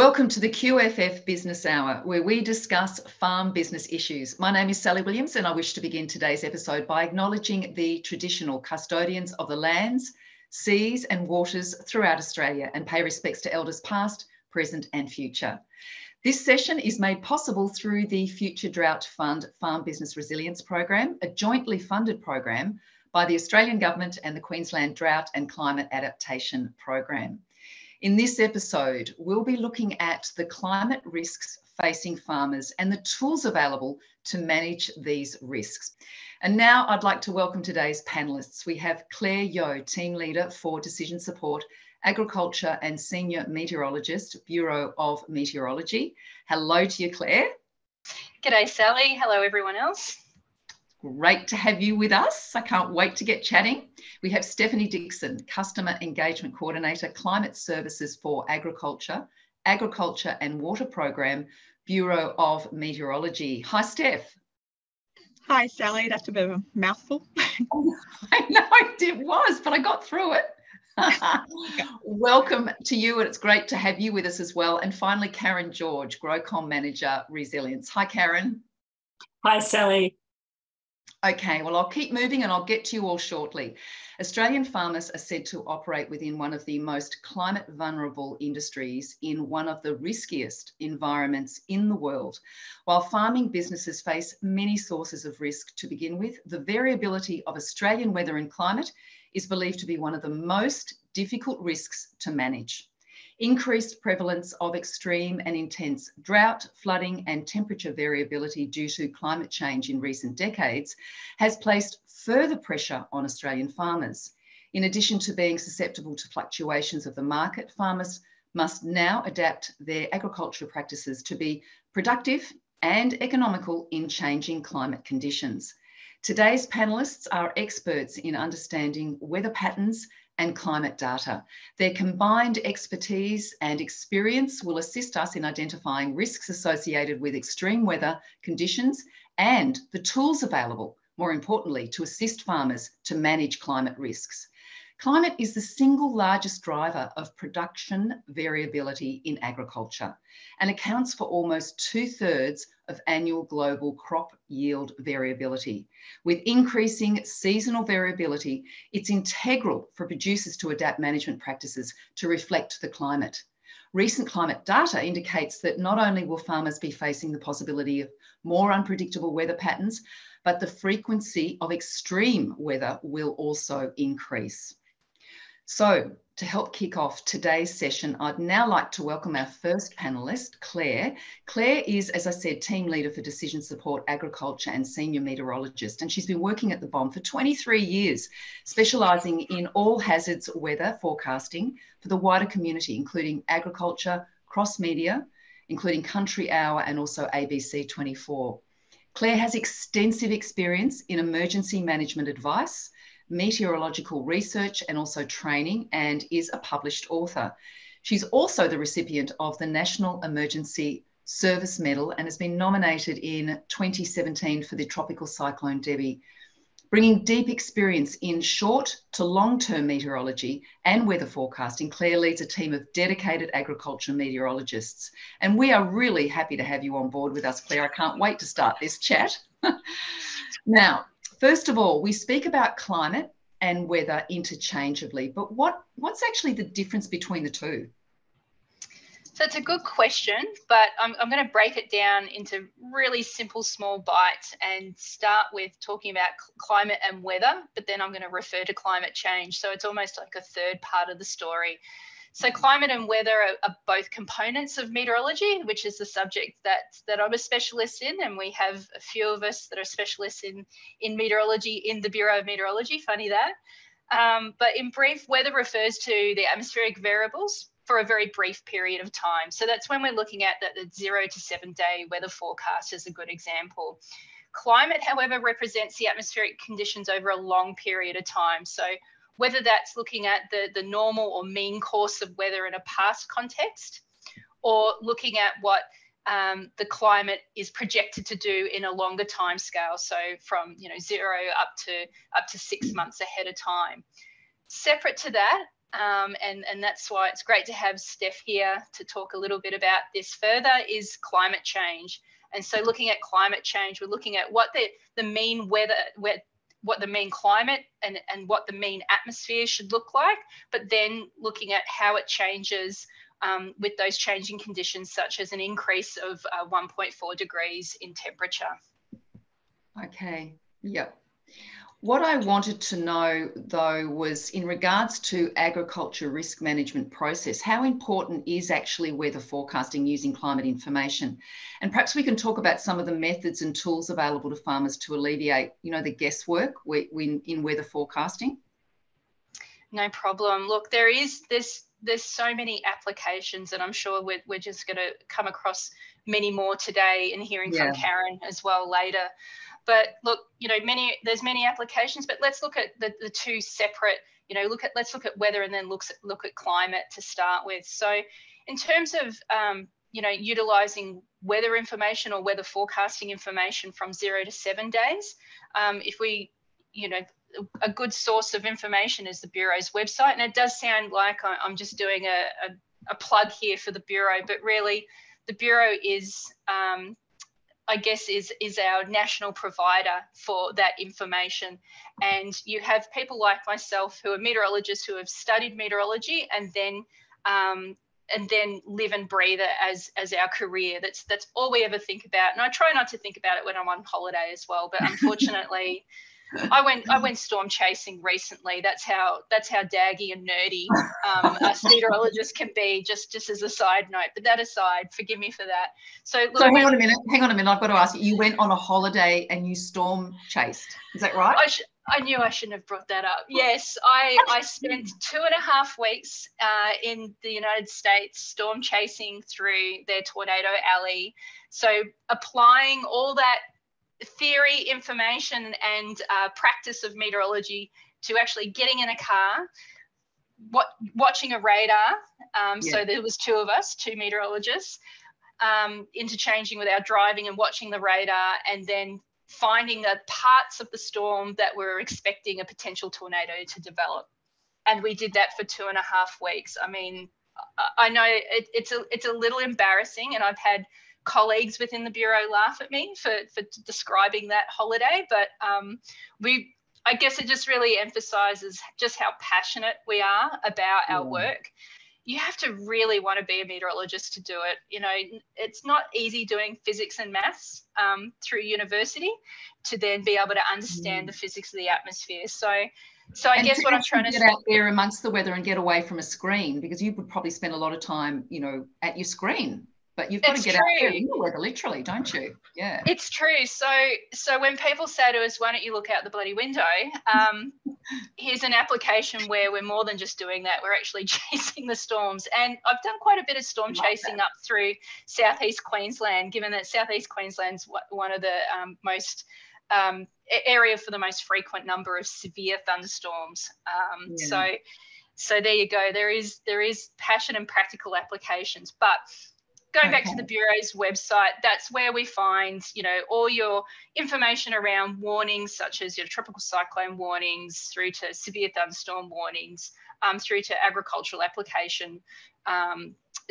Welcome to the QFF Business Hour, where we discuss farm business issues. My name is Sally Williams, and I wish to begin today's episode by acknowledging the traditional custodians of the lands, seas and waters throughout Australia and pay respects to elders past, present and future. This session is made possible through the Future Drought Fund Farm Business Resilience Program, a jointly funded program by the Australian Government and the Queensland Drought and Climate Adaptation Program. In this episode, we'll be looking at the climate risks facing farmers and the tools available to manage these risks. And now I'd like to welcome today's panellists. We have Claire Yeo, Team Leader for Decision Support, Agriculture and Senior Meteorologist, Bureau of Meteorology. Hello to you, Claire. G'day, Sally. Hello, everyone else. Great to have you with us. I can't wait to get chatting. We have Stephanie Dixon, Customer Engagement Coordinator, Climate Services for Agriculture, Agriculture and Water Program, Bureau of Meteorology. Hi, Steph. Hi, Sally. That's a bit of a mouthful. I know it was, but I got through it. Welcome to you, and it's great to have you with us as well. And finally, Karen George, GrowCom Manager, Resilience. Hi, Karen. Hi, Sally. Okay, well, I'll keep moving and I'll get to you all shortly. Australian farmers are said to operate within one of the most climate vulnerable industries in one of the riskiest environments in the world. While farming businesses face many sources of risk to begin with, the variability of Australian weather and climate is believed to be one of the most difficult risks to manage. Increased prevalence of extreme and intense drought, flooding and temperature variability due to climate change in recent decades has placed further pressure on Australian farmers. In addition to being susceptible to fluctuations of the market, farmers must now adapt their agricultural practices to be productive and economical in changing climate conditions. Today's panellists are experts in understanding weather patterns and climate data. Their combined expertise and experience will assist us in identifying risks associated with extreme weather conditions and the tools available, more importantly, to assist farmers to manage climate risks. Climate is the single largest driver of production variability in agriculture and accounts for almost 2/3 of annual global crop yield variability. With increasing seasonal variability, it's integral for producers to adapt management practices to reflect the climate. Recent climate data indicates that not only will farmers be facing the possibility of more unpredictable weather patterns, but the frequency of extreme weather will also increase. So, to help kick off today's session, I'd now like to welcome our first panellist, Claire. Claire is, as I said, Team Leader for Decision Support, Agriculture and Senior Meteorologist, and she's been working at the BOM for 23 years, specialising in all hazards weather forecasting for the wider community, including agriculture, cross-media, including Country Hour and also ABC 24. Claire has extensive experience in emergency management advice, meteorological research and also training, and is a published author. She's also the recipient of the National Emergency Service Medal and has been nominated in 2017 for the Tropical Cyclone Debbie. Bringing deep experience in short to long-term meteorology and weather forecasting, Claire leads a team of dedicated agriculture meteorologists. And we are really happy to have you on board with us, Claire. I can't wait to start this chat. Now, first of all, we speak about climate and weather interchangeably, but what's actually the difference between the two? So it's a good question, but I'm going to break it down into really simple, small bites and start with talking about climate and weather, but then I'm going to refer to climate change. So it's almost like a third part of the story. So climate and weather are both components of meteorology, which is the subject that I'm a specialist in, and we have a few of us that are specialists in meteorology in the Bureau of Meteorology, funny that. But in brief, weather refers to the atmospheric variables for a very brief period of time. So that's when we're looking at the 0 to 7 day weather forecast as a good example. Climate, however, represents the atmospheric conditions over a long period of time. So whether that's looking at the normal or mean course of weather in a past context, or looking at what the climate is projected to do in a longer time scale, so from 0 up to 6 months ahead of time. Separate to that, and that's why it's great to have Steph here to talk a little bit about this further, is climate change. And so looking at climate change, we're looking at what the mean weather, what the mean climate and what the mean atmosphere should look like, but then looking at how it changes with those changing conditions, such as an increase of 1.4 degrees in temperature. Okay, yep. What I wanted to know, though, was in regards to agriculture risk management process, how important is actually weather forecasting using climate information? And perhaps we can talk about some of the methods and tools available to farmers to alleviate, the guesswork in weather forecasting. No problem. Look, there's so many applications, and I'm sure we're just going to come across many more today and hearing from Karen as well later. But look, there's many applications, but let's look at the two separate, let's look at weather and then look at climate to start with. So in terms of, utilising weather information or weather forecasting information from 0 to 7 days, if we, a good source of information is the Bureau's website. And it does sound like I'm just doing a plug here for the Bureau, but really the Bureau is, I guess, is our national provider for that information. And you have people like myself who are meteorologists who have studied meteorology and then live and breathe it as our career. That's all we ever think about. And I try not to think about it when I'm on holiday as well. But unfortunately, I went storm chasing recently. That's how daggy and nerdy us meteorologists can be. Just as a side note. But that aside, forgive me for that. So hang on a minute. I've got to ask you. You went on a holiday and you storm chased. Is that right? I knew I shouldn't have brought that up. Yes, I spent 2.5 weeks in the United States storm chasing through their tornado alley. So applying all that theory, information, and practice of meteorology to actually getting in a car, watching a radar. So there was two of us, two meteorologists, interchanging with our driving and watching the radar, and then finding the parts of the storm that were expecting a potential tornado to develop. And we did that for 2.5 weeks. I mean, I know it's a little embarrassing, and I've had colleagues within the Bureau laugh at me for describing that holiday, but I guess it just really emphasises just how passionate we are about our work. You have to really want to be a meteorologist to do it. It's not easy doing physics and maths through university to then be able to understand the physics of the atmosphere. So I guess what I'm trying to get out there amongst the weather and get away from a screen, because you would probably spend a lot of time, at your screen. But you've got to get out there in the weather, literally, don't you? Yeah. It's true. So when people say to us, why don't you look out the bloody window? Here's an application where we're more than just doing that. We're actually chasing the storms. And I've done quite a bit of storm chasing up through southeast Queensland, given that southeast Queensland's one of the most area for the most frequent number of severe thunderstorms. So there you go. There is passion and practical applications, but going back to the Bureau's website, that's where we find, all your information around warnings, such as your tropical cyclone warnings, through to severe thunderstorm warnings, through to agricultural application,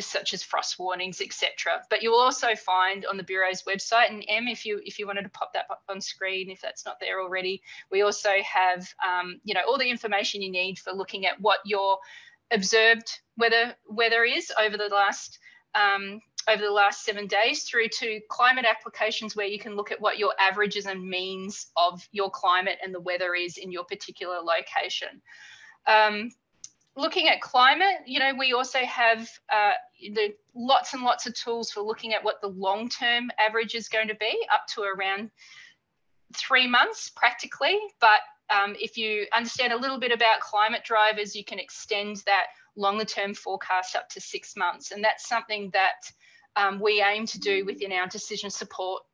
such as frost warnings, etc. But you'll also find on the Bureau's website, and Em, if you wanted to pop that up on screen, if that's not there already, we also have, all the information you need for looking at what your observed weather is over the last 7 days, through to climate applications where you can look at what your averages and means of your climate and the weather is in your particular location. Looking at climate, we also have lots and lots of tools for looking at what the long-term average is going to be, up to around 3 months practically. But if you understand a little bit about climate drivers, you can extend that longer term forecast up to 6 months. And that's something that we aim to do within our decision support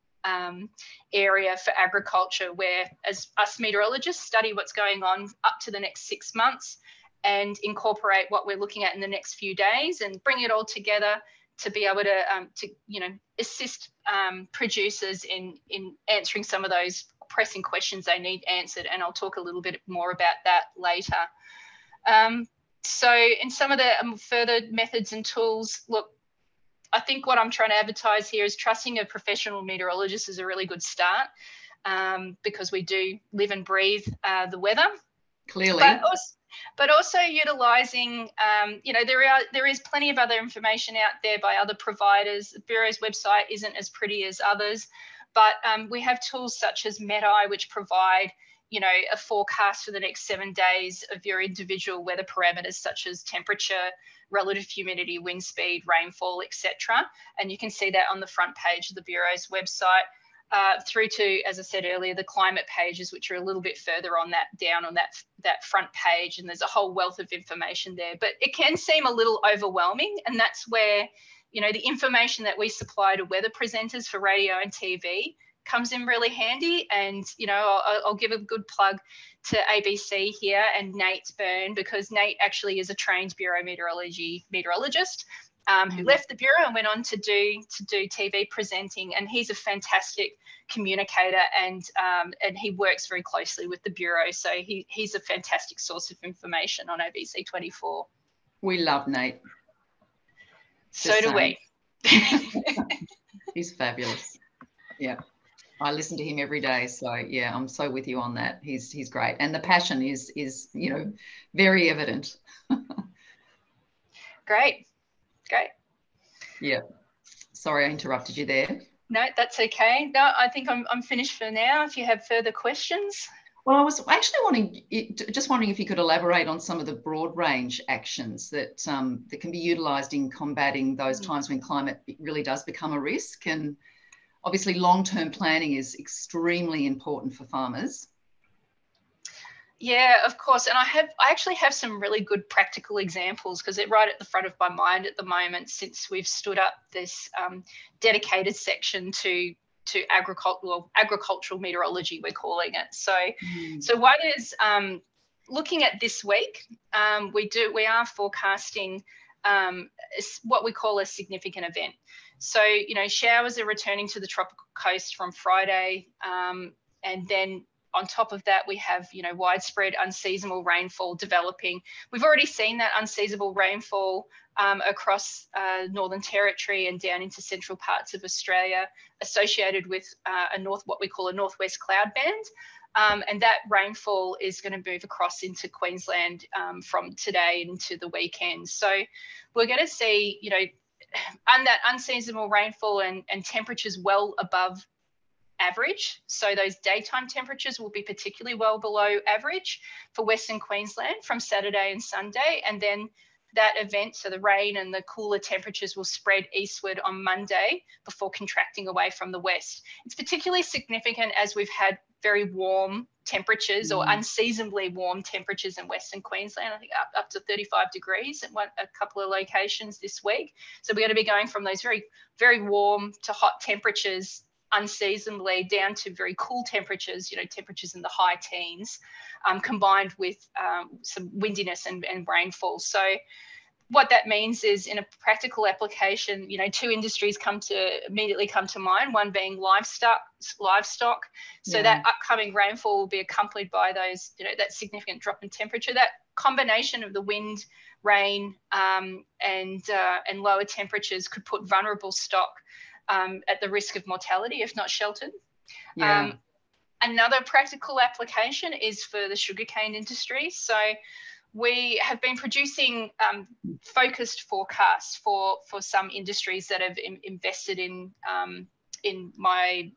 area for agriculture, where as us meteorologists study what's going on up to the next 6 months and incorporate what we're looking at in the next few days and bring it all together to be able to assist producers in answering some of those pressing questions they need answered. And I'll talk a little bit more about that later. So in some of the further methods and tools, look, I think what I'm trying to advertise here is trusting a professional meteorologist is a really good start, because we do live and breathe the weather. Clearly. But also utilising, there is plenty of other information out there by other providers. The Bureau's website isn't as pretty as others, but we have tools such as MetEye, which provide, a forecast for the next 7 days of your individual weather parameters, such as temperature, relative humidity, wind speed, rainfall, etc. And you can see that on the front page of the Bureau's website. Through to, as I said earlier, the climate pages, which are a little bit further on that front page, and there's a whole wealth of information there. But it can seem a little overwhelming, and that's where, the information that we supply to weather presenters for radio and TV comes in really handy. And, I'll give a good plug to ABC here and Nate Byrne, because Nate actually is a trained Bureau meteorologist. Who left the Bureau and went on to do TV presenting, and he's a fantastic communicator, and he works very closely with the Bureau, so he's a fantastic source of information on ABC 24. We love Nate. So do we. He's fabulous. Yeah, I listen to him every day, so yeah, I'm so with you on that. He's great, and the passion is very evident. Great. Yeah. Sorry, I interrupted you there. No, that's okay. No, I think I'm finished for now. If you have further questions. Well, I was actually wondering if you could elaborate on some of the broad range actions that can be utilised in combating those times when climate really does become a risk. And obviously, long-term planning is extremely important for farmers. Yeah, of course. And I actually have some really good practical examples, because they're right at the front of my mind at the moment, since we've stood up this dedicated section to agricultural meteorology, we're calling it. So one is looking at this week, we are forecasting what we call a significant event. So, showers are returning to the tropical coast from Friday, and then on top of that, we have, widespread unseasonal rainfall developing. We've already seen that unseasonal rainfall across Northern Territory and down into central parts of Australia, associated with what we call a northwest cloud band. And that rainfall is going to move across into Queensland from today into the weekend. So we're going to see, that unseasonal rainfall and temperatures well above average. So those daytime temperatures will be particularly well below average for Western Queensland from Saturday and Sunday. And then that event, so the rain and the cooler temperatures, will spread eastward on Monday before contracting away from the west. It's particularly significant as we've had very warm temperatures or unseasonably warm temperatures in Western Queensland, I think up to 35 degrees at a couple of locations this week. So we're going to be going from those very, very warm to hot temperatures unseasonably down to very cool temperatures, temperatures in the high teens, combined with some windiness and rainfall. So what that means is, in a practical application, two industries immediately come to mind, one being livestock. So that upcoming rainfall will be accompanied by those, that significant drop in temperature. That combination of the wind, rain, and lower temperatures could put vulnerable stock at the risk of mortality if not sheltered. Another practical application is for the sugarcane industry. So we have been producing focused forecasts for some industries that have invested in my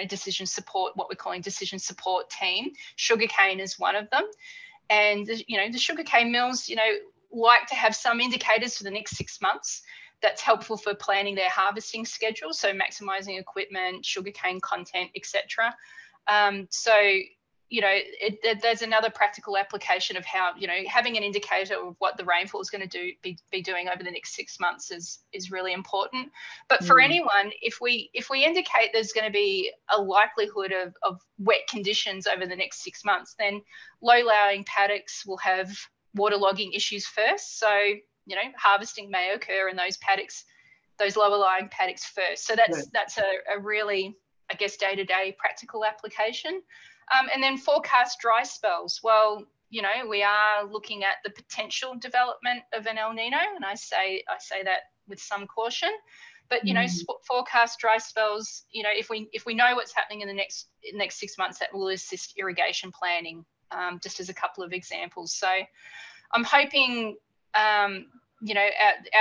decision support, what we're calling decision support team. Sugarcane is one of them, and the sugarcane mills like to have some indicators for the next 6 months. That's helpful for planning their harvesting schedule, so maximising equipment, sugarcane content, etc. There's another practical application of how, having an indicator of what the rainfall is going to be doing over the next 6 months is really important. But for anyone, if we indicate there's going to be a likelihood of wet conditions over the next 6 months, then low-lying paddocks will have waterlogging issues first. So harvesting may occur in those paddocks, those lower lying paddocks first. So that's a really, I guess, day-to-day practical application. And then forecast dry spells. Well, you know, we are looking at the potential development of an El Nino, and I say that with some caution. But you know, forecast dry spells. You know, if we know what's happening in the next 6 months, that will assist irrigation planning. Just as a couple of examples. So, I'm hoping. You know,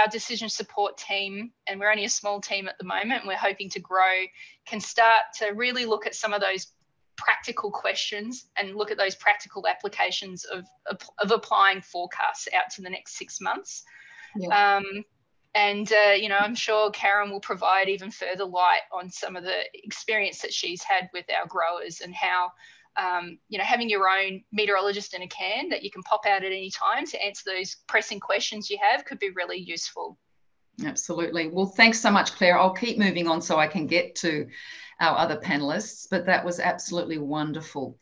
our decision support team, and we're only a small team at the moment, and we're hoping to grow, can start to really look at some of those practical questions and look at those practical applications of applying forecasts out to the next 6 months. Yeah. You know, I'm sure Karen will provide even further light on some of the experience that she's had with our growers and how, you know, having your own meteorologist in a can that you can pop out at any time to answer those pressing questions you have could be really useful. Absolutely. Well, thanks so much, Claire. I'll keep moving on so I can get to our other panelists, but that was absolutely wonderful.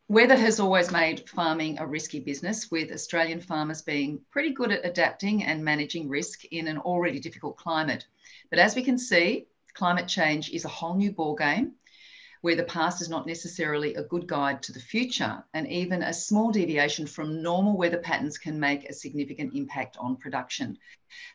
Weather has always made farming a risky business, with Australian farmers being pretty good at adapting and managing risk in an already difficult climate. But as we can see, climate change is a whole new ballgame, where the past is not necessarily a good guide to the future, and even a small deviation from normal weather patterns can make a significant impact on production.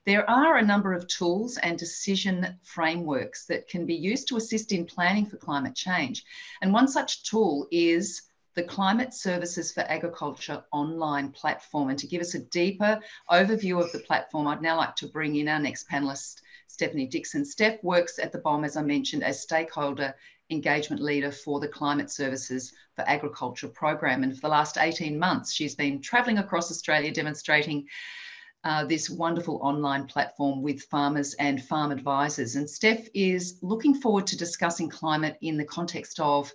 There are a number of tools and decision frameworks that can be used to assist in planning for climate change. And one such tool is the Climate Services for Agriculture online platform. And to give us a deeper overview of the platform, I'd now like to bring in our next panelist, Stephanie Dixon. Steph works at the BOM, as I mentioned, as stakeholder engagement leader for the Climate Services for Agriculture program. And for the last 18 months, she's been travelling across Australia demonstrating this wonderful online platform with farmers and farm advisors. And Steph is looking forward to discussing climate in the context of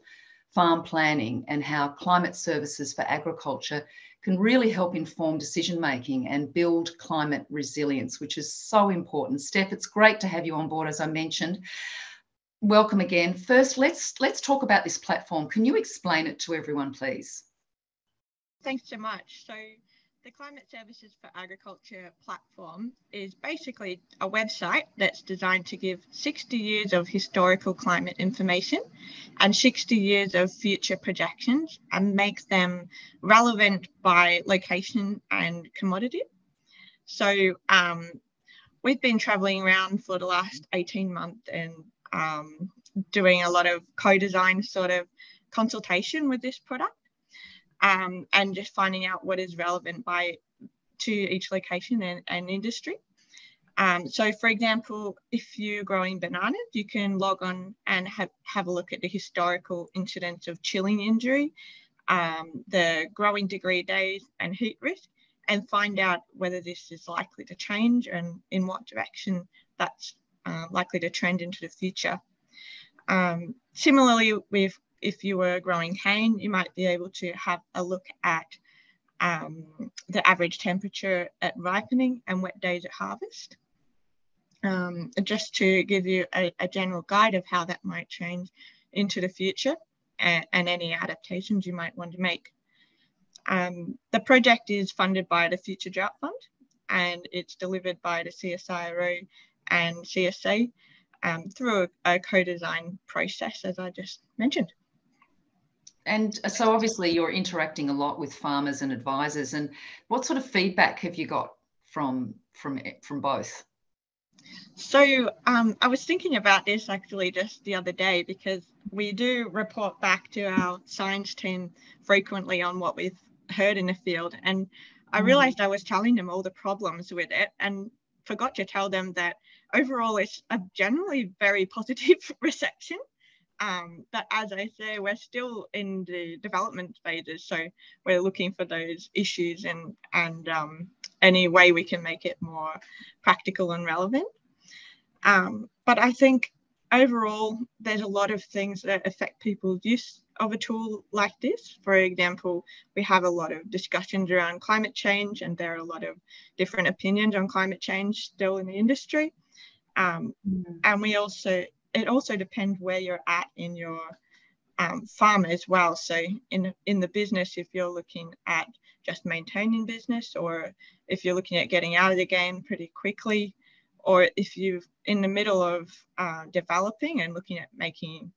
farm planning and how Climate Services for Agriculture can really help inform decision making and build climate resilience, which is so important. Steph, it's great to have you on board, as I mentioned. Welcome again. First, let's talk about this platform. Can you explain it to everyone, please? Thanks so much. So the Climate Services for Agriculture platform is basically a website that's designed to give 60 years of historical climate information and 60 years of future projections and make them relevant by location and commodity. So we've been traveling around for the last 18 months and doing a lot of co-design sort of consultation with this product. And just finding out what is relevant to each location and industry. So for example, if you're growing bananas, you can log on and have a look at the historical incidence of chilling injury, the growing degree days and heat risk, and find out whether this is likely to change and in what direction that's likely to trend into the future. Similarly, if you were growing cane, you might be able to have a look at the average temperature at ripening and wet days at harvest, just to give you a general guide of how that might change into the future and any adaptations you might want to make. The project is funded by the Future Drought Fund, and it's delivered by the CSIRO and CSA through a co-design process, as I just mentioned. And so obviously you're interacting a lot with farmers and advisors, and what sort of feedback have you got from both? So I was thinking about this actually just the other day, because we do report back to our science team frequently on what we've heard in the field, and I realized I was telling them all the problems with it and forgot to tell them that overall it's a generally very positive reception. But as I say, we're still in the development phases, so we're looking for those issues and any way we can make it more practical and relevant. But I think overall, there's a lot of things that affect people's use of a tool like this. For example, we have a lot of discussions around climate change, and there are a lot of different opinions on climate change still in the industry. And it also depends where you're at in your farm as well. So in the business, if you're looking at just maintaining business, or if you're looking at getting out of the game pretty quickly, or if you're in the middle of developing and looking at making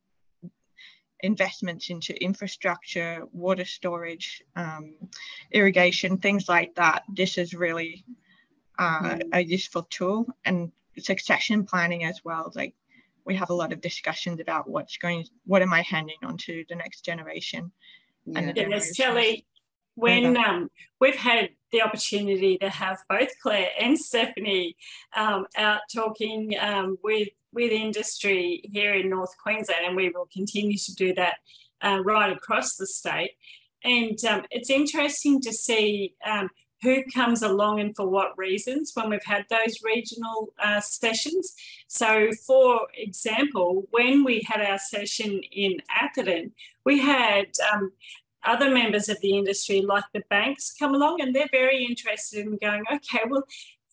investments into infrastructure, water storage, irrigation, things like that. This is really a useful tool, and succession planning as well. Like, we have a lot of discussions about what am I handing on to the next generation. And Sally, when we've had the opportunity to have both Claire and Stephanie out talking with industry here in North Queensland, and we will continue to do that right across the state. And it's interesting to see who comes along and for what reasons when we've had those regional sessions. So, for example, when we had our session in Atherton, we had other members of the industry, like the banks, come along, and they're very interested in going, okay, well,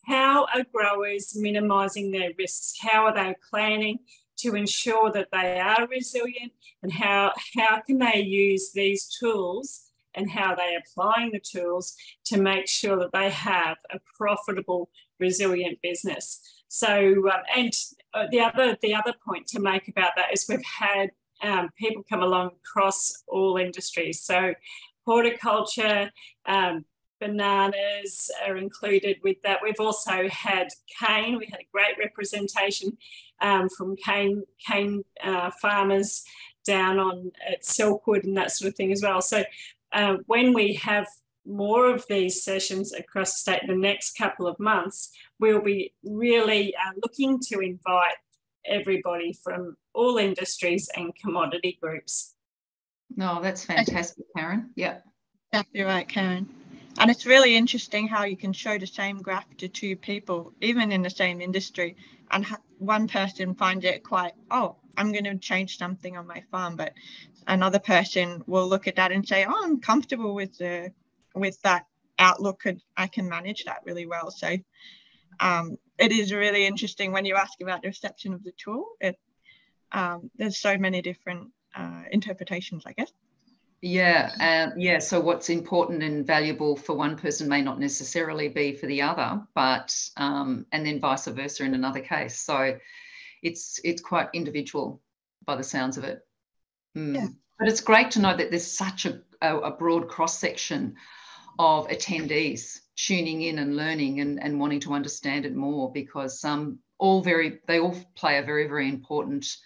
how are growers minimising their risks? How are they planning to ensure that they are resilient, and how can they use these tools and how are they applying the tools to make sure that they have a profitable, resilient business? So, and the other point to make about that is we've had people come along across all industries. So horticulture, bananas are included with that. We've also had cane. We had a great representation from cane farmers down at Silkwood and that sort of thing as well. So when we have more of these sessions across the state in the next couple of months, we'll be really looking to invite everybody from all industries and commodity groups. No, that's fantastic, Karen. Yeah. Exactly right, Karen. And it's really interesting how you can show the same graph to two people, even in the same industry, and one person finds it quite, oh, I'm going to change something on my farm, but another person will look at that and say, oh, I'm comfortable with that outlook, and I can manage that really well. So it is really interesting when you ask about the reception of the tool. There's so many different interpretations, I guess. Yeah. So what's important and valuable for one person may not necessarily be for the other, but and then vice versa in another case. So it's quite individual by the sounds of it. Yeah. But it's great to know that there's such a broad cross-section of attendees tuning in and learning and wanting to understand it more, because they all play a very, very important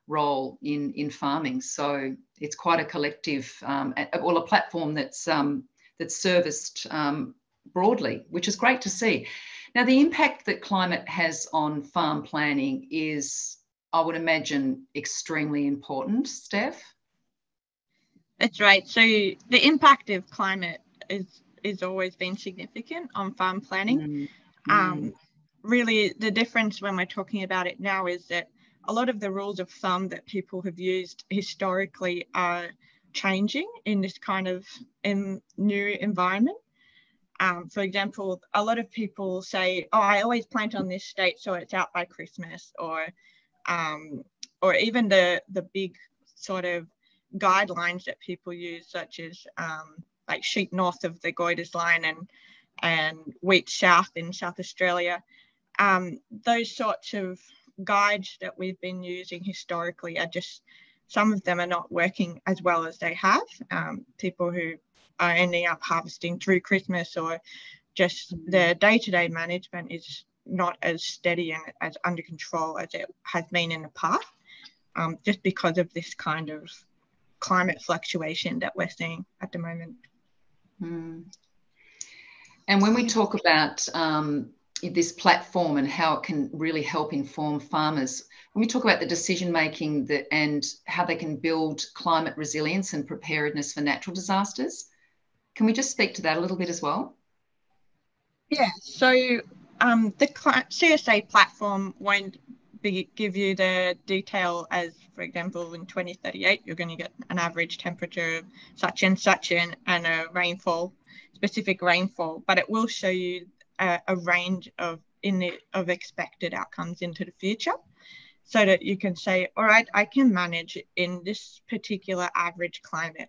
role in farming. So it's quite a collective, a platform that's serviced broadly, which is great to see. Now, the impact that climate has on farm planning is, I would imagine, extremely important. Steph? That's right. So the impact of climate is always been significant on farm planning. Really, the difference when we're talking about it now is that a lot of the rules of thumb that people have used historically are changing in this kind of new environment. For example, a lot of people say, oh, I always plant on this date so it's out by Christmas, or even the big sort of guidelines that people use, such as like sheep north of the Goyder's line and wheat south in South Australia. Those sorts of guides that we've been using historically are just, some of them are not working as well as they have. People who are ending up harvesting through Christmas, or just the day-to-day management is not as steady and as under control as it has been in the past, just because of this kind of climate fluctuation that we're seeing at the moment. And when we talk about this platform and how it can really help inform farmers, when we talk about the decision making and how they can build climate resilience and preparedness for natural disasters, can we just speak to that a little bit as well? Yeah, so the CSA platform won't give you the detail as, for example, in 2038, you're going to get an average temperature of such and such and a specific rainfall, but it will show you a range of expected outcomes into the future, so that you can say, all right, I can manage in this particular average climate,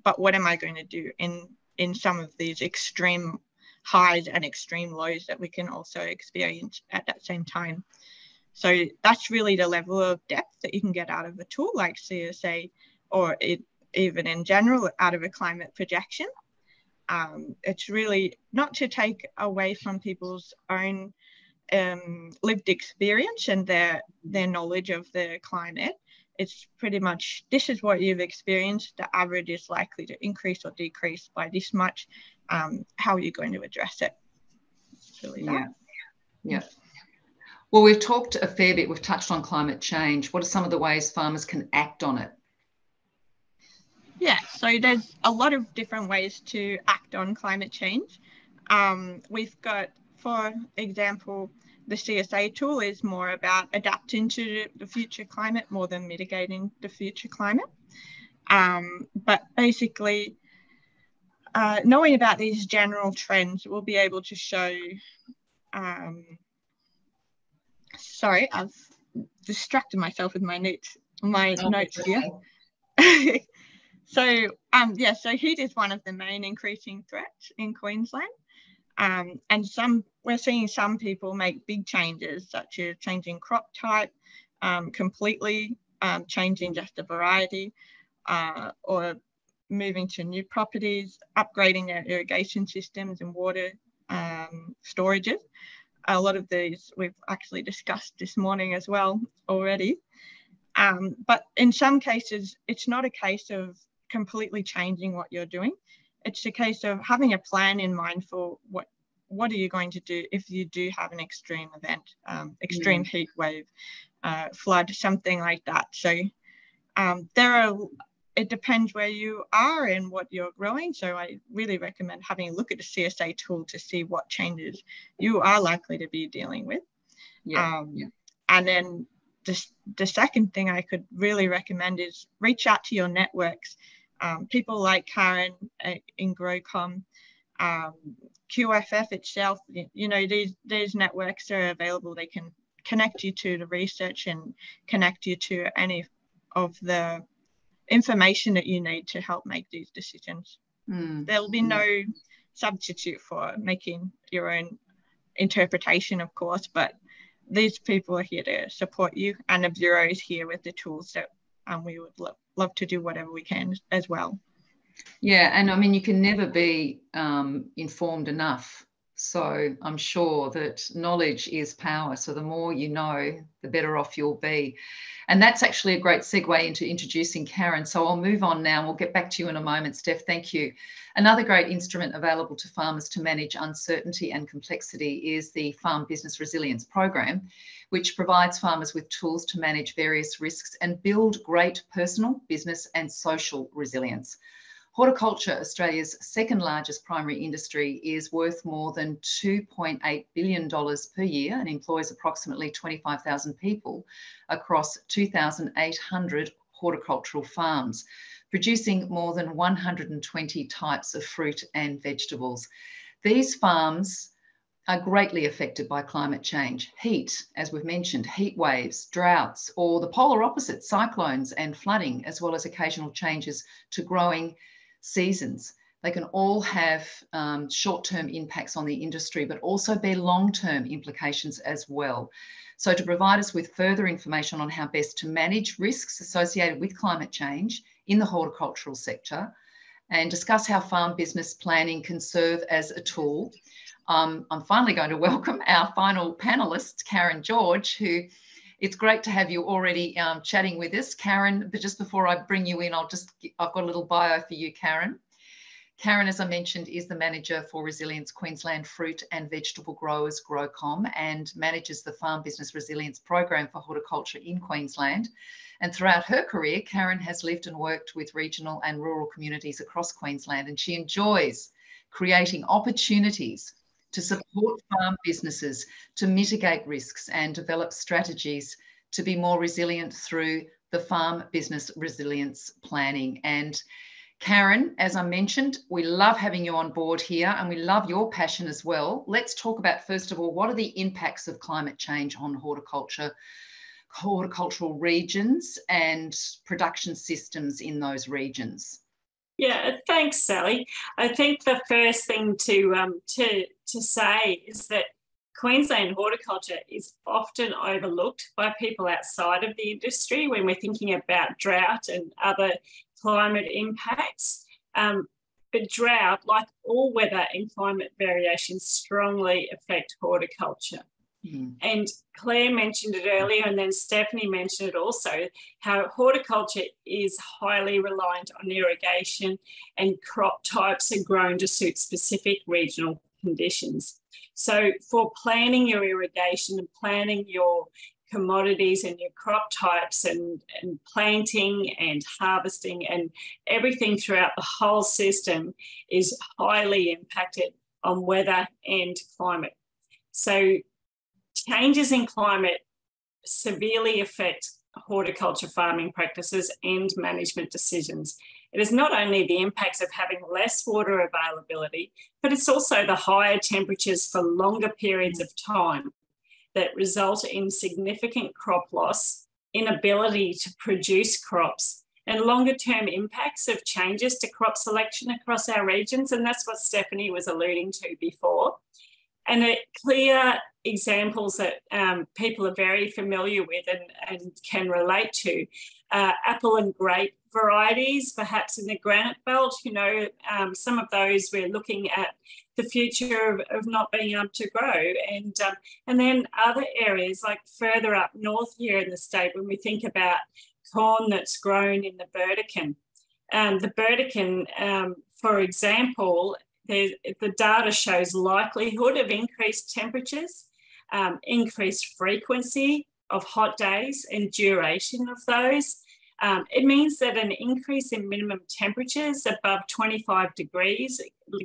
but what am I going to do in some of these extreme highs and extreme lows that we can also experience at that same time? So that's really the level of depth that you can get out of a tool like CSA, or even in general out of a climate projection. It's really not to take away from people's own lived experience and their knowledge of the climate. It's pretty much, this is what you've experienced. The average is likely to increase or decrease by this much. How are you going to address it? It's really that. Yeah. Well, we've talked a fair bit. We've touched on climate change. What are some of the ways farmers can act on it? Yeah, so there's a lot of different ways to act on climate change. We've got, for example, the CSA tool is more about adapting to the future climate more than mitigating the future climate. But basically, knowing about these general trends, we'll be able to show, sorry, I've distracted myself with my notes here. So heat is one of the main increasing threats in Queensland. And we're seeing some people make big changes, such as changing crop type, completely changing just a variety, or moving to new properties, upgrading their irrigation systems and water storages. A lot of these we've actually discussed this morning as well already. But in some cases, it's not a case of completely changing what you're doing. It's a case of having a plan in mind for what are you going to do if you do have an extreme event, extreme heat wave, flood, something like that. So it depends where you are and what you're growing. So I really recommend having a look at the CSA tool to see what changes you are likely to be dealing with. And then the second thing I could really recommend is reach out to your networks. People like Karen in GrowCom, QFF itself, these networks are available. They can connect you to the research and connect you to any of the information that you need to help make these decisions. There'll be no substitute for making your own interpretation, of course, but these people are here to support you, and the Bureau is here with the tools that we would love to do whatever we can as well. Yeah, and I mean, you can never be informed enough. So I'm sure that knowledge is power. So the more you know, the better off you'll be. And that's actually a great segue into introducing Karen. So I'll move on now. We'll get back to you in a moment, Steph. Thank you. Another great instrument available to farmers to manage uncertainty and complexity is the Farm Business Resilience Program, which provides farmers with tools to manage various risks and build great personal, business and social resilience. Horticulture, Australia's second largest primary industry, is worth more than $2.8 billion per year and employs approximately 25,000 people across 2,800 horticultural farms, producing more than 120 types of fruit and vegetables. These farms are greatly affected by climate change, heat, as we've mentioned, heat waves, droughts, or the polar opposite, cyclones and flooding, as well as occasional changes to growing seasons. They can all have short-term impacts on the industry, but also bear long-term implications as well. So to provide us with further information on how best to manage risks associated with climate change in the horticultural sector and discuss how farm business planning can serve as a tool, I'm finally going to welcome our final panelist, Karen George, who it's great to have you already chatting with us, Karen. But just before I bring you in, I've got a little bio for you, Karen. Karen, as I mentioned, is the manager for Resilience Queensland Fruit and Vegetable Growers, GrowCom, and manages the Farm Business Resilience Program for horticulture in Queensland. And throughout her career, Karen has lived and worked with regional and rural communities across Queensland, and she enjoys creating opportunities to support farm businesses to mitigate risks and develop strategies to be more resilient through the Farm Business Resilience Planning. And Karen, as I mentioned, we love having you on board here and we love your passion as well. Let's talk about, first of all, what are the impacts of climate change on horticultural regions and production systems in those regions? Yeah, thanks, Sally. I think the first thing to say is that Queensland horticulture is often overlooked by people outside of the industry when we're thinking about drought and other climate impacts. But drought, like all weather and climate variations, strongly affect horticulture. And Claire mentioned it earlier, and then Stephanie mentioned it also, how horticulture is highly reliant on irrigation, and crop types are grown to suit specific regional conditions. So for planning your irrigation and planning your commodities and your crop types and planting and harvesting and everything throughout the whole system is highly impacted on weather and climate. So changes in climate severely affect horticulture farming practices and management decisions. It is not only the impacts of having less water availability, but it's also the higher temperatures for longer periods of time that result in significant crop loss, inability to produce crops, and longer-term impacts of changes to crop selection across our regions. And that's what Stephanie was alluding to before. And clear examples that people are very familiar with and can relate to, apple and grape varieties, perhaps in the granite belt, some of those we're looking at the future of not being able to grow. And then other areas like further up north here in the state, when we think about corn that's grown in the Burdekin. The Burdekin, for example, the data shows likelihood of increased temperatures, increased frequency of hot days and duration of those. It means that an increase in minimum temperatures above 25 degrees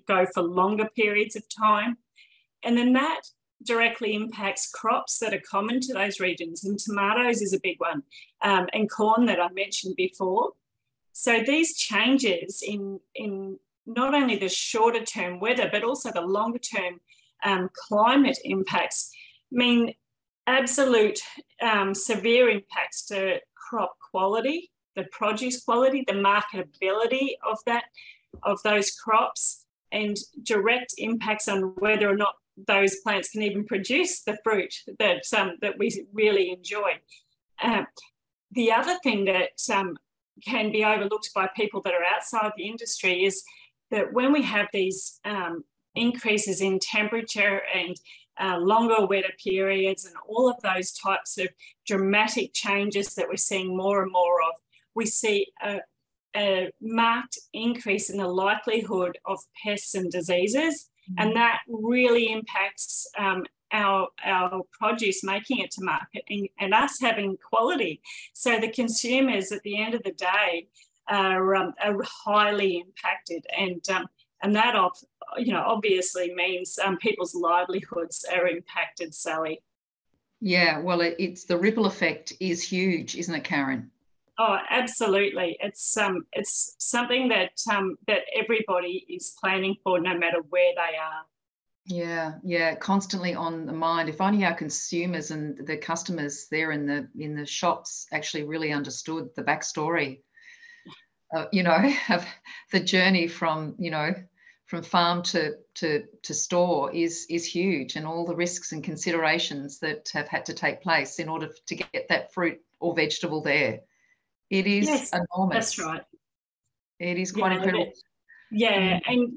go for longer periods of time. And then that directly impacts crops that are common to those regions. And tomatoes is a big one, and corn that I mentioned before. So these changes in not only the shorter term weather, but also the longer term climate impacts mean absolute severe impacts to crop quality, the produce quality, the marketability of those crops, and direct impacts on whether or not those plants can even produce the fruit that we really enjoy. The other thing that can be overlooked by people that are outside the industry is that when we have these increases in temperature and longer wetter periods and all of those types of dramatic changes that we're seeing more and more of, we see a marked increase in the likelihood of pests and diseases. And that really impacts our produce making it to market and us having quality. So the consumers at the end of the day are highly impacted, and that obviously means people's livelihoods are impacted, Sally. Yeah, well, it's the ripple effect is huge, isn't it, Karen? Oh, absolutely. It's something that everybody is planning for, no matter where they are. Yeah, constantly on the mind. If only our consumers and the customers there in the shops actually really understood the backstory, of the journey from farm to store is huge, and all the risks and considerations that have had to take place in order to get that fruit or vegetable there. It is enormous. That's right. It is quite incredible. And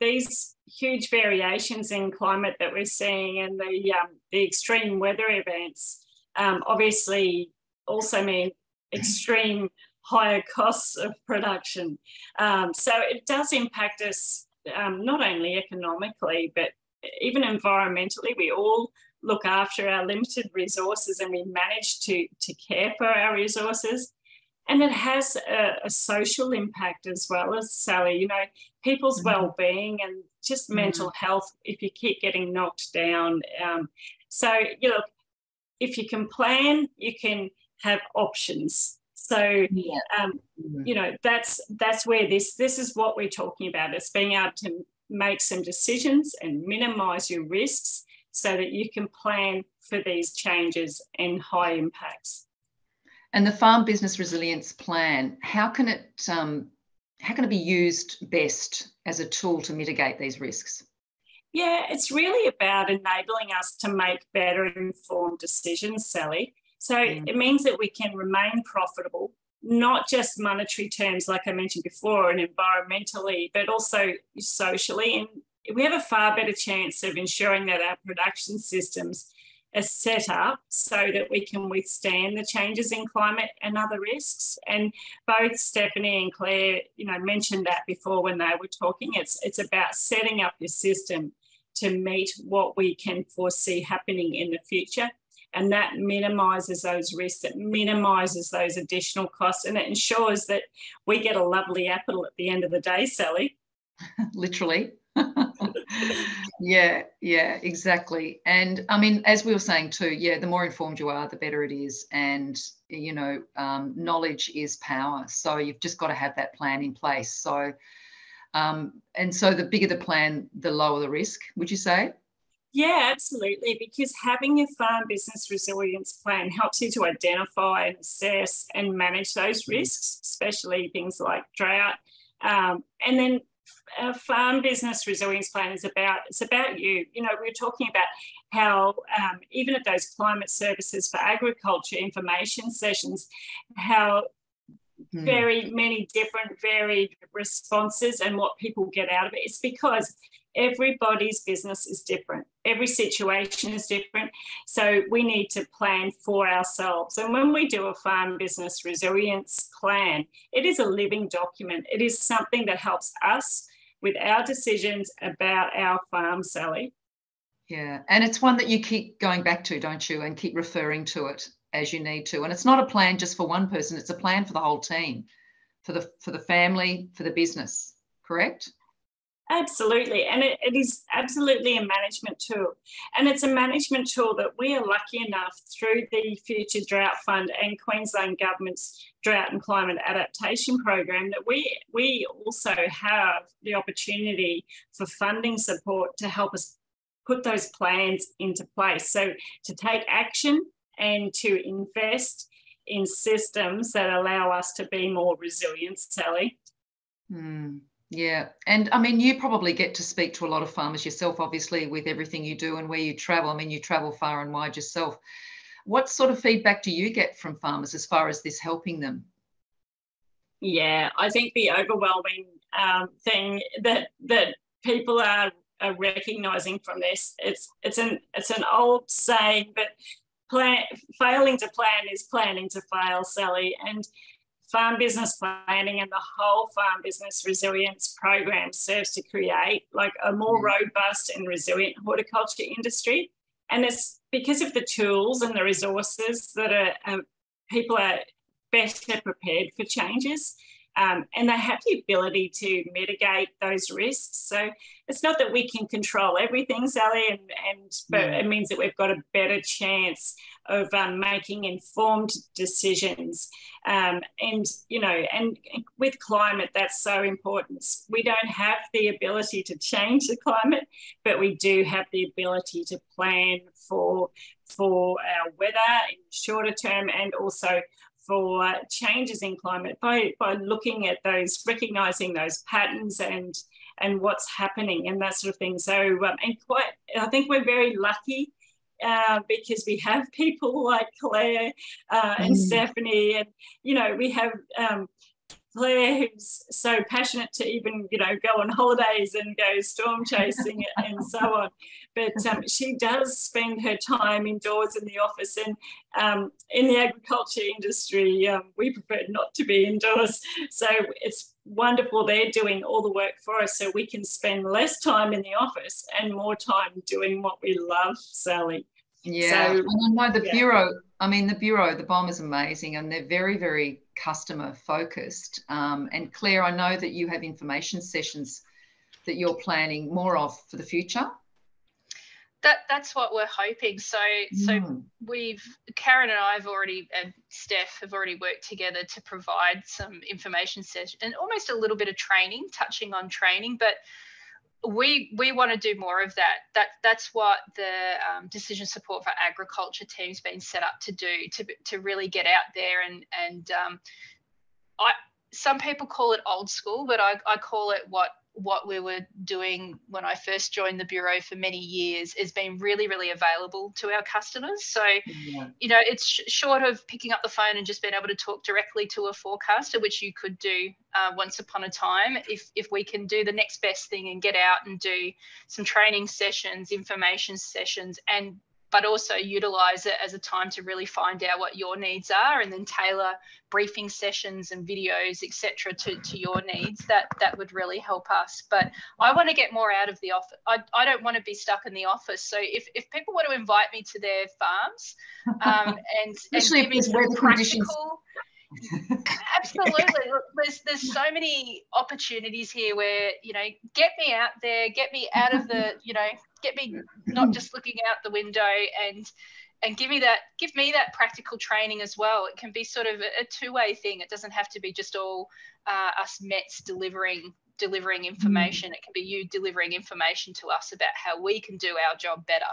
these huge variations in climate that we're seeing, and the extreme weather events, obviously also mean extreme higher costs of production. So it does impact us not only economically, but even environmentally. We all look after our limited resources, and we manage to care for our resources. And it has a social impact as well, as Sally, people's well-being and just mental health if you keep getting knocked down. So, if you can plan, you can have options. So, that's where this is what we're talking about. It's being able to make some decisions and minimise your risks so that you can plan for these changes and high impacts. And the Farm Business Resilience Plan, how can it be used best as a tool to mitigate these risks? Yeah, it's really about enabling us to make better informed decisions, Sally. So it means that we can remain profitable, not just monetary terms, like I mentioned before, and environmentally, but also socially. And we have a far better chance of ensuring that our production systems are set up so that we can withstand the changes in climate and other risks. And both Stephanie and Claire, mentioned that before when they were talking. It's about setting up your system to meet what we can foresee happening in the future. And that minimises those risks, it minimises those additional costs, and it ensures that we get a lovely apple at the end of the day, Sally. Literally. Yeah, exactly. And I mean, as we were saying too, the more informed you are, the better it is. And, knowledge is power. So you've just got to have that plan in place. So, and so the bigger the plan, the lower the risk, would you say? Yeah, absolutely. Because having a farm business resilience plan helps you to identify and assess and manage those risks, especially things like drought. And then a farm business resilience plan it's about you. We're talking about how even at those climate services for agriculture information sessions, how very many different varied responses and what people get out of it. It's because everybody's business is different. Every situation is different. So we need to plan for ourselves. And when we do a farm business resilience plan, it is a living document. It is something that helps us with our decisions about our farm, Sally. Yeah, and it's one that you keep going back to, don't you, and keep referring to it as you need to. And it's not a plan just for one person, it's a plan for the whole team, for the family, for the business, correct? Absolutely. And it is absolutely a management tool. And it's a management tool that we are lucky enough through the Future Drought Fund and Queensland Government's Drought and Climate Adaptation program that we also have the opportunity for funding support to help us put those plans into place. So to take action and to invest in systems that allow us to be more resilient, Sally. Yeah. And I mean, you probably get to speak to a lot of farmers yourself, obviously, with everything you do and where you travel. I mean, you travel far and wide yourself. What sort of feedback do you get from farmers as far as this helping them? Yeah, I think the overwhelming thing that people are recognising from this, it's an old saying, but failing to plan is planning to fail, Sally. And farm business planning and the whole farm business resilience program serves to create like a more robust and resilient horticulture industry. And it's because of the tools and the resources that people are better prepared for changes. And they have the ability to mitigate those risks. So it's not that we can control everything, Sally, but it means that we've got a better chance of making informed decisions. And with climate, that's so important. We don't have the ability to change the climate, but we do have the ability to plan for our weather in the shorter term and also for changes in climate by looking at those, recognising those patterns and what's happening and that sort of thing. So, I think we're very lucky because we have people like Claire and Stephanie, and we have Claire, who's so passionate to even go on holidays and go storm chasing and so on. But she does spend her time indoors in the office, and in the agriculture industry, we prefer not to be indoors. So it's wonderful they're doing all the work for us, so we can spend less time in the office and more time doing what we love, Sally. Yeah, so, and I know the Bureau. I mean, the BOM is amazing, and they're very, very customer focused. And Claire, I know that you have information sessions that you're planning more of for the future. That's what we're hoping. So Karen and I have already, and Steph have already worked together to provide some information session and almost a little bit of training, touching on training, but we want to do more of that. That's what the decision support for agriculture team's been set up to do, to really get out there and some people call it old school, but I call it what what we were doing when I first joined the Bureau for many years has been really, really available to our customers. So, you know, it's short of picking up the phone and just being able to talk directly to a forecaster, which you could do once upon a time. If we can do the next best thing and get out and do some training sessions, information sessions, but also utilize it as a time to really find out what your needs are, and then tailor briefing sessions and videos, etc., to your needs, that would really help us. But I want to get more out of the office. I don't want to be stuck in the office. So if people want to invite me to their farms and give me some practical absolutely. Look, there's so many opportunities here where, you know, get me out there, get me out of the, you know, get me not just looking out the window, and give me that practical training as well. It can be sort of a two-way thing. It doesn't have to be just all us Mets delivering information. It can be you delivering information to us about how we can do our job better.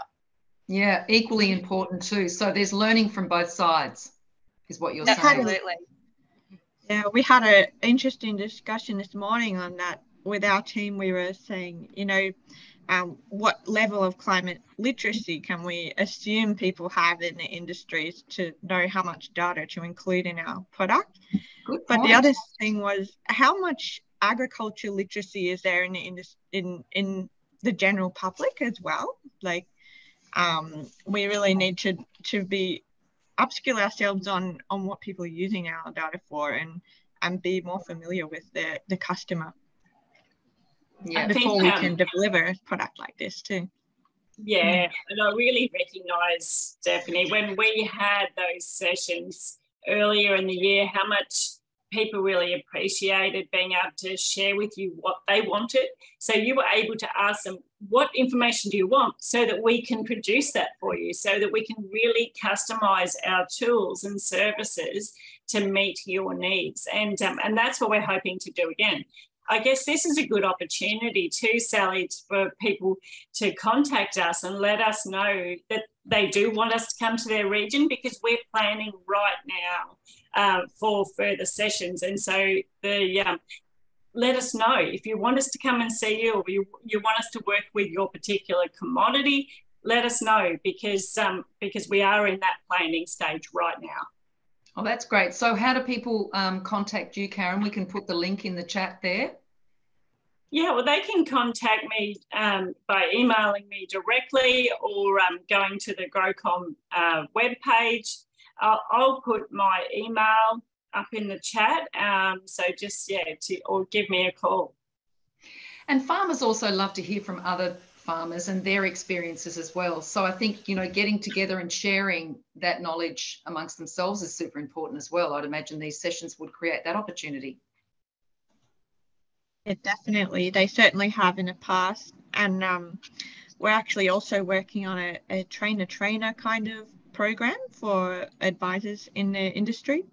Yeah, equally important too. So there's learning from both sides, is what you're saying. Absolutely. Yeah, we had an interesting discussion this morning on that with our team. We were saying, you know, what level of climate literacy can we assume people have in the industries to know how much data to include in our product? Good point. But the other thing was, how much agriculture literacy is there in the general public as well? Like, we really need to be upskill ourselves on what people are using our data for, and be more familiar with the customer before we can deliver a product like this too. Yeah, and I really recognise, Stephanie, when we had those sessions earlier in the year, how much people really appreciated being able to share with you what they wanted. So you were able to ask them, what information do you want, so that we can produce that for you, so that we can really customise our tools and services to meet your needs. And that's what we're hoping to do again. I guess this is a good opportunity too, Sally, for people to contact us and let us know that they do want us to come to their region, because we're planning right now for further sessions. And so let us know if you want us to come and see you, or you want us to work with your particular commodity. Let us know, because we are in that planning stage right now. Oh, that's great. So how do people contact you, Karen? We can put the link in the chat there. Yeah, well, they can contact me by emailing me directly, or going to the GrowCom webpage. I'll put my email up in the chat. So just, or give me a call. And farmers also love to hear from other farmers and their experiences as well. So I think, you know, getting together and sharing that knowledge amongst themselves is super important as well. I'd imagine these sessions would create that opportunity. Yeah, definitely. They certainly have in the past. And we're actually also working on a trainer-trainer kind of program for advisors in the industry.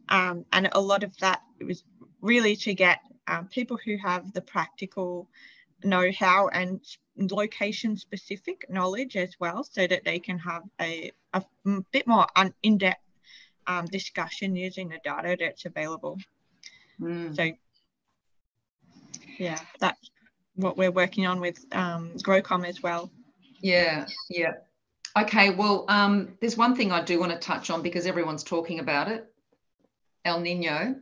And a lot of that was really to get people who have the practical know-how and location-specific knowledge as well, so that they can have a bit more in-depth discussion using the data that's available. So, yeah, that's what we're working on with GrowCom as well. Yeah. Okay, well, there's one thing I do want to touch on, because everyone's talking about it, El Nino.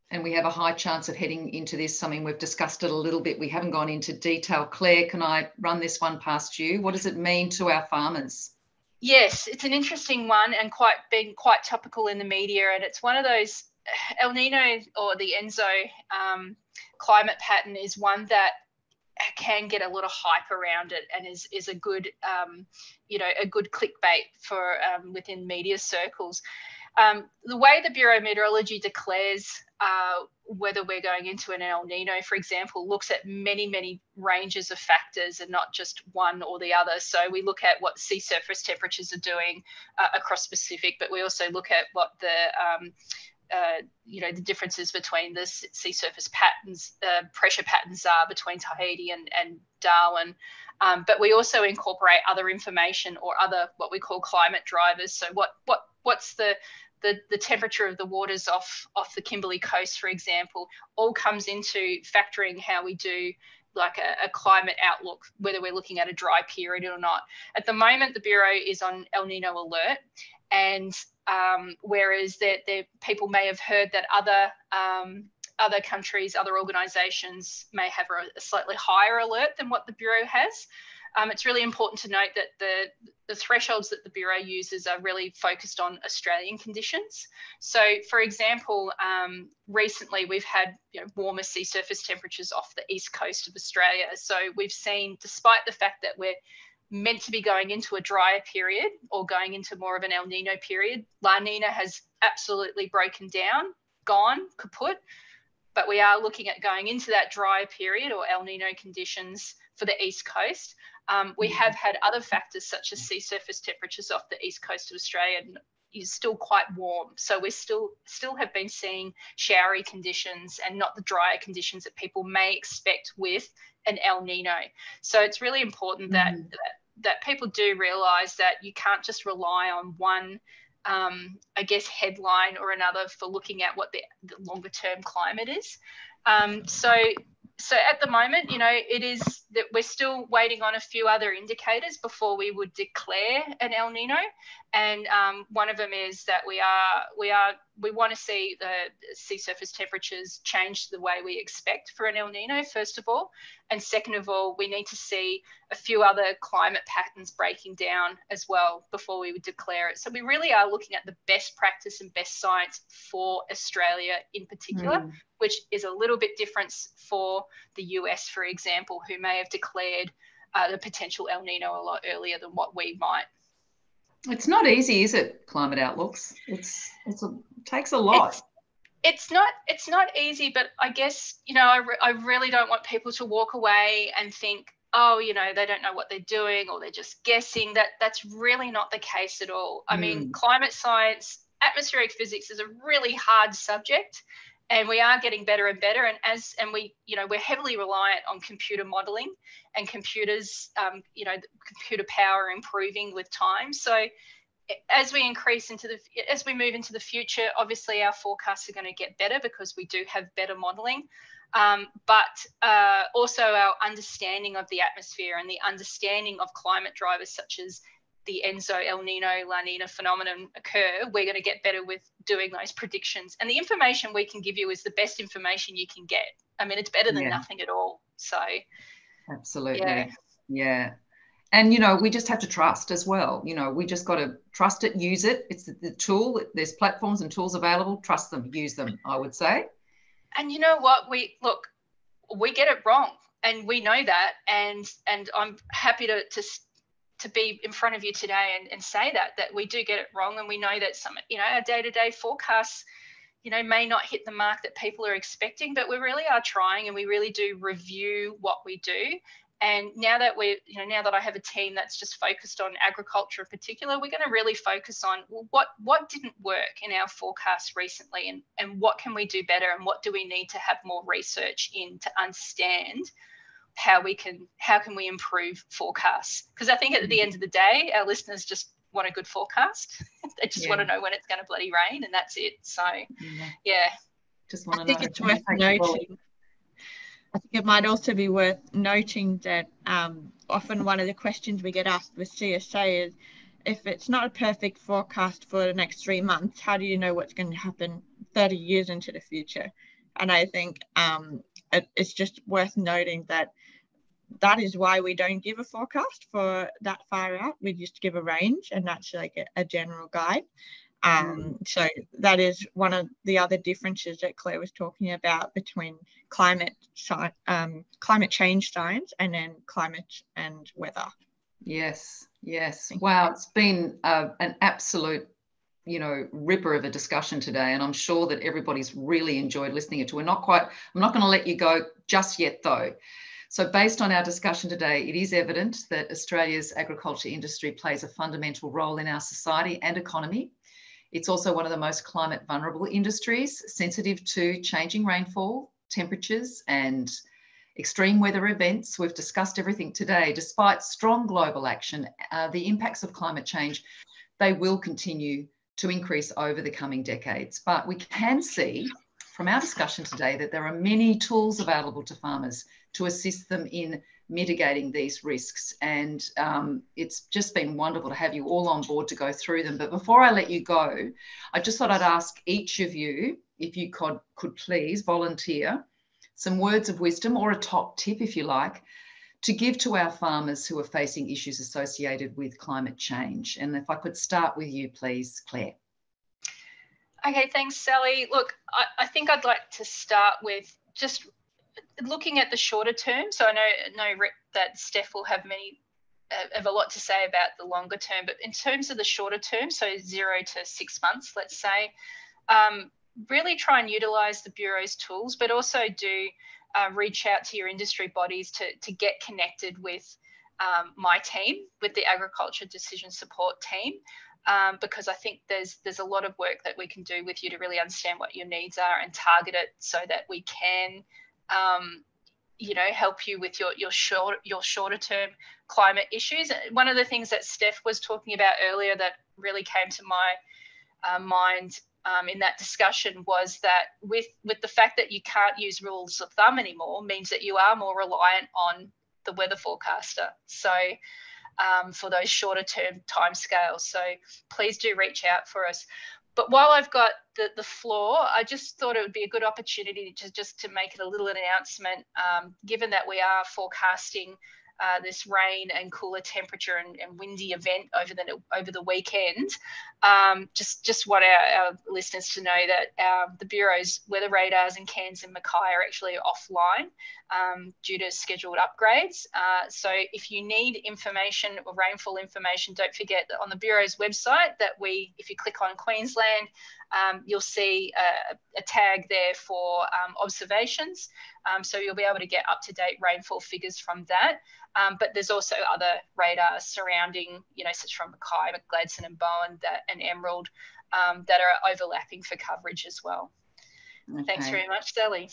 And we have a high chance of heading into this. I mean, we've discussed it a little bit. We haven't gone into detail. Claire, can I run this one past you? What does it mean to our farmers? Yes, it's an interesting one, and been quite topical in the media. And it's one of those, El Nino, or the ENSO climate pattern, is one that can get a lot of hype around it, and is a good, a good clickbait for within media circles. The way the Bureau of Meteorology declares whether we're going into an El Nino, for example, looks at many, many ranges of factors, and not just one or the other. So we look at what sea surface temperatures are doing across Pacific, but we also look at what the differences between the sea surface patterns, pressure patterns are between Tahiti and Darwin. But we also incorporate other information, or other what we call climate drivers. So what's the the temperature of the waters off the Kimberley coast, for example, all comes into factoring how we do like a climate outlook, whether we're looking at a dry period or not. At the moment, the Bureau is on El Nino alert, and whereas people may have heard that other countries, other organisations may have a slightly higher alert than what the Bureau has. It's really important to note that the thresholds that the Bureau uses are really focused on Australian conditions. So, for example, recently we've had warmer sea surface temperatures off the east coast of Australia. So we've seen, despite the fact that we're meant to be going into a drier period or going into more of an El Nino period, La Nina has absolutely broken down, gone, kaput. But we are looking at going into that drier period or El Nino conditions for the east coast. We have had other factors such as sea surface temperatures off the east coast of Australia is still quite warm. So we still have been seeing showery conditions and not the drier conditions that people may expect with an El Nino. So it's really important that people do realise that you can't just rely on one I guess headline or another for looking at what the longer term climate is. So at the moment, it is that we're still waiting on a few other indicators before we would declare an El Nino. And one of them is that we want to see the sea surface temperatures change the way we expect for an El Nino, first of all. And second of all, we need to see a few other climate patterns breaking down as well before we would declare it. So we really are looking at the best practice and best science for Australia in particular, which is a little bit different for the US, for example, who may have declared the potential El Nino a lot earlier than what we might. It's not easy, is it? Climate outlooks. It takes a lot. It's not easy, but I guess, I really don't want people to walk away and think, oh, they don't know what they're doing or they're just guessing. That's really not the case at all. I mean, climate science, atmospheric physics is a really hard subject, and we are getting better and better. And we're heavily reliant on computer modeling, and computers, computer power improving with time. So as we move into the future, obviously our forecasts are going to get better because we do have better modeling. But also our understanding of the atmosphere and the understanding of climate drivers such as the ENSO, El Nino, La Nina phenomenon occur, we're going to get better with doing those predictions. And the information we can give you is the best information you can get. I mean, it's better than nothing at all. So absolutely. Yeah. And, we just have to trust as well. We just got to trust it, use it. It's the tool. There's platforms and tools available. Trust them, use them, I would say. And you know what? We get it wrong, and we know that. And I'm happy to be in front of you today and say that we do get it wrong. And we know that some, our day-to-day forecasts, may not hit the mark that people are expecting, but we really are trying, and we really do review what we do. And now that now that I have a team that's just focused on agriculture in particular, we're going to really focus on what didn't work in our forecasts recently, and what can we do better, and what do we need to have more research in to understand how can we improve forecasts? Because I think at the end of the day, our listeners just want a good forecast. They just want to know when it's going to bloody rain, and that's it. So just want to know. I think it's worth noting. I think it might also be worth noting that often one of the questions we get asked with CSA is, if it's not a perfect forecast for the next 3 months, how do you know what's going to happen 30 years into the future? And I think it's just worth noting that is why we don't give a forecast for that far out. We just give a range, and that's like a general guide. So that is one of the other differences that Claire was talking about between climate change science and then climate and weather. Yes. Wow, it's been an absolute ripper of a discussion today, and I'm sure that everybody's really enjoyed listening to it. I'm not going to let you go just yet though. So based on our discussion today, it is evident that Australia's agriculture industry plays a fundamental role in our society and economy. It's also one of the most climate vulnerable industries, sensitive to changing rainfall, temperatures and extreme weather events. We've discussed everything today. Despite strong global action, the impacts of climate change, they will continue to increase over the coming decades. But we can see from our discussion today that there are many tools available to farmers to assist them in mitigating these risks. And it's just been wonderful to have you all on board to go through them. But before I let you go, I just thought I'd ask each of you, if you could please volunteer some words of wisdom or a top tip, if you like, to give to our farmers who are facing issues associated with climate change. And if I could start with you, please, Claire. Okay, thanks, Sally. Look, I think I'd like to start with just looking at the shorter term. So I know that Steph will have a lot to say about the longer term, but in terms of the shorter term, so 0 to 6 months, let's say, really try and utilise the Bureau's tools, but also do reach out to your industry bodies to get connected with my team, with the Agriculture Decision Support team, because I think there's a lot of work that we can do with you to really understand what your needs are and target it so that we can, help you with your shorter term climate issues. One of the things that Steph was talking about earlier that really came to my mind in that discussion was that with the fact that you can't use rules of thumb anymore means that you are more reliant on the weather forecaster. So for those shorter term timescales. So please do reach out for us. But while I've got the floor, I just thought it would be a good opportunity to make it a little announcement, given that we are forecasting this rain and cooler temperature and windy event over the weekend. Just want our listeners to know that the Bureau's weather radars in Cairns and Mackay are actually offline due to scheduled upgrades. So if you need information or rainfall information, don't forget that on the Bureau's website that if you click on Queensland, you'll see a tag there for observations. So you'll be able to get up-to-date rainfall figures from that. But there's also other radars surrounding, such from Mackay, Gladstone and Bowen and Emerald that are overlapping for coverage as well. Okay. Thanks very much, Sally.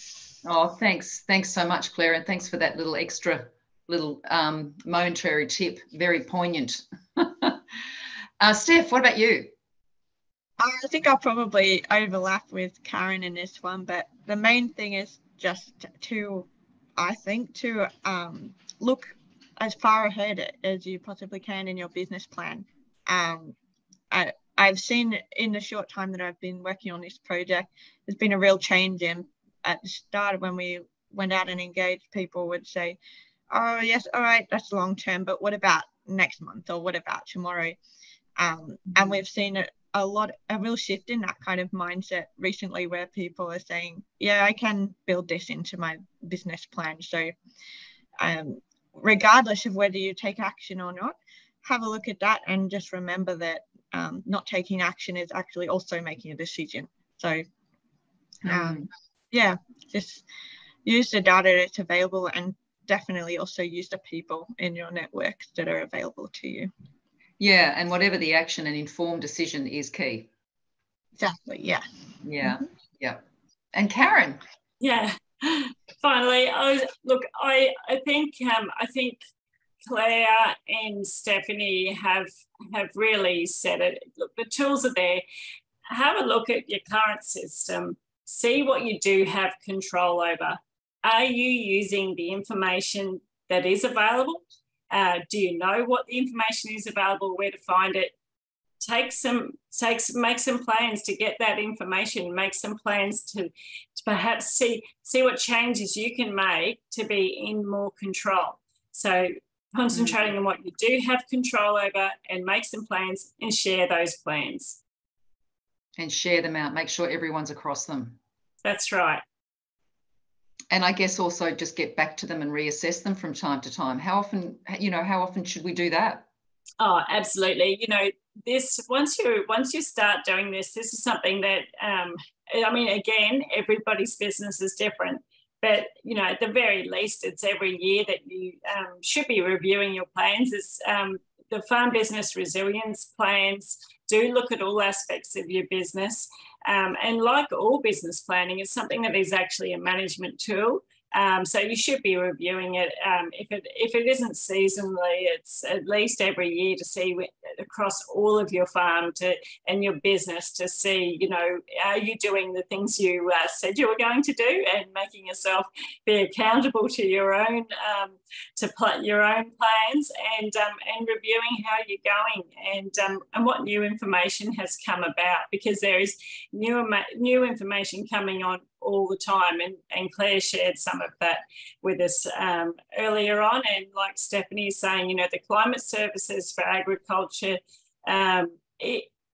Oh, thanks. Thanks so much, Claire. And thanks for that extra momentary tip. Very poignant. Steph, what about you? I think I'll probably overlap with Karen in this one, but the main thing is just to look as far ahead as you possibly can in your business plan. I've seen in the short time that I've been working on this project, there's been a real change at the start when we went out and engaged, people would say, oh yes, all right, that's long term, but what about next month or what about tomorrow? And we've seen a real shift in that kind of mindset recently where people are saying, yeah, I can build this into my business plan. So regardless of whether you take action or not, have a look at that and just remember that not taking action is actually also making a decision. So just use the data that's available and definitely also use the people in your networks that are available to you. Yeah, and whatever the action, an informed decision is key. Exactly, yeah. Yeah, yeah. And Karen? Yeah, finally, I think Claire and Stephanie have really said it. Look, the tools are there. Have a look at your current system. See what you do have control over. Are you using the information that is available? Do you know what the information is available, where to find it? Make some plans to get that information, make some plans to perhaps see what changes you can make to be in more control. So concentrating on what you do have control over and make some plans and share those plans. And share them out, make sure everyone's across them. That's right. And I guess also just get back to them and reassess them from time to time. How often should we do that? Oh, absolutely. This once you start doing this is something that again, everybody's business is different, but at the very least, it's every year that you should be reviewing your plans. Is the farm business resilience plans do look at all aspects of your business. And like all business planning, it's something that is actually a management tool. So you should be reviewing it. If it isn't seasonally, it's at least every year to see across all of your farm and your business to see, you know, are you doing the things you said you were going to do, and making yourself be accountable to your own your own plans, and reviewing how you're going, and what new information has come about, because there is new information coming on all the time, and Claire shared some of that with us earlier on. And like Stephanie is saying, you know, the climate services for agriculture,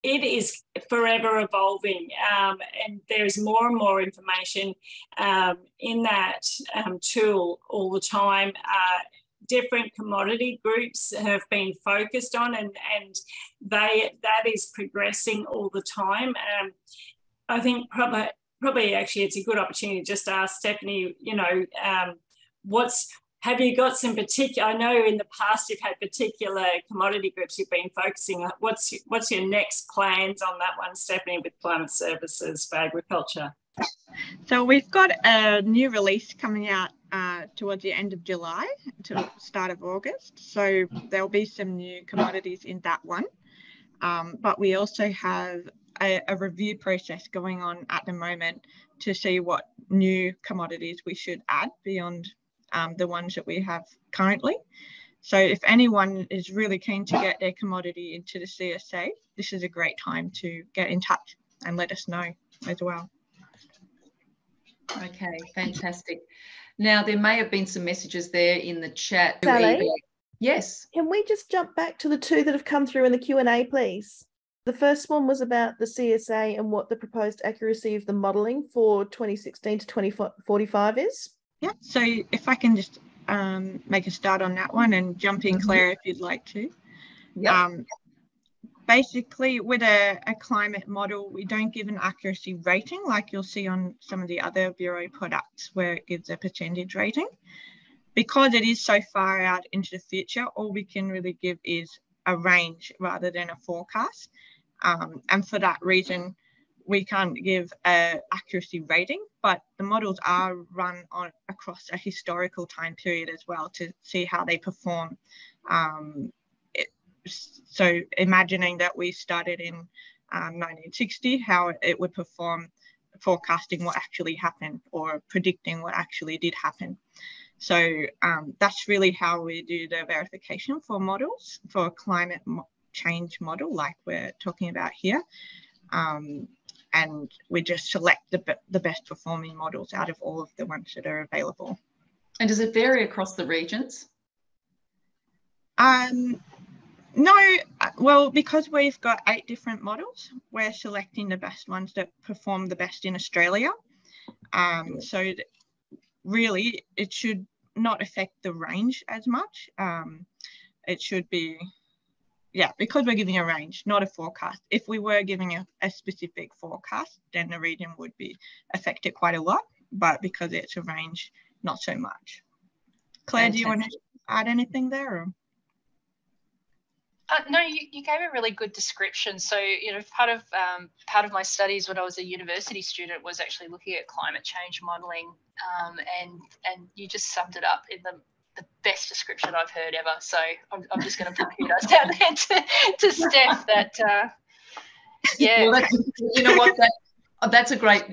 it is forever evolving, and there's more and more information in that tool all the time. Different commodity groups have been focused on, and that is progressing all the time. I think probably actually it's a good opportunity just to ask Stephanie, you know, have you got some particular, I know in the past you've had particular commodity groups you've been focusing on. What's your next plans on that one, Stephanie, with climate services for agriculture? So we've got a new release coming out towards the end of July to start of August. So there'll be some new commodities in that one. But we also have a review process going on at the moment to see what new commodities we should add beyond the ones that we have currently. So if anyone is really keen to get their commodity into the CSA, this is a great time to get in touch and let us know as well. Okay, fantastic. Now, there may have been some messages there in the chat. Sally? Yes. Can we just jump back to the two that have come through in the Q&A, please? The first one was about the CSA and what the proposed accuracy of the modelling for 2016 to 2045 is. Yeah, so if I can just make a start on that one and jump in, Claire, if you'd like to. Yeah. Basically, with a climate model, we don't give an accuracy rating like you'll see on some of the other Bureau products where it gives a percentage rating. Because it is so far out into the future, all we can really give is a range rather than a forecast. And for that reason, we can't give an accuracy rating, but the models are run across a historical time period as well to see how they perform. So imagining that we started in 1960, how it would perform forecasting what actually happened or predicting what actually did happen. So that's really how we do the verification for models, for a climate change model like we're talking about here. And we just select the best performing models out of all of the ones that are available. And does it vary across the regions? No, well, because we've got 8 different models, we're selecting the best ones that perform the best in Australia. So really, it should not affect the range as much. It should be, yeah, because we're giving a range, not a forecast. If we were giving a specific forecast, then the region would be affected quite a lot. But because it's a range, not so much. Claire, Fantastic. Do you want to add anything there? Or? No, you gave a really good description. So, you know, part of my studies when I was a university student was actually looking at climate change modelling, and you just summed it up in the best description I've heard ever. So I'm just going to put kudos down there to Steph. That yeah, well, you know what, that's a great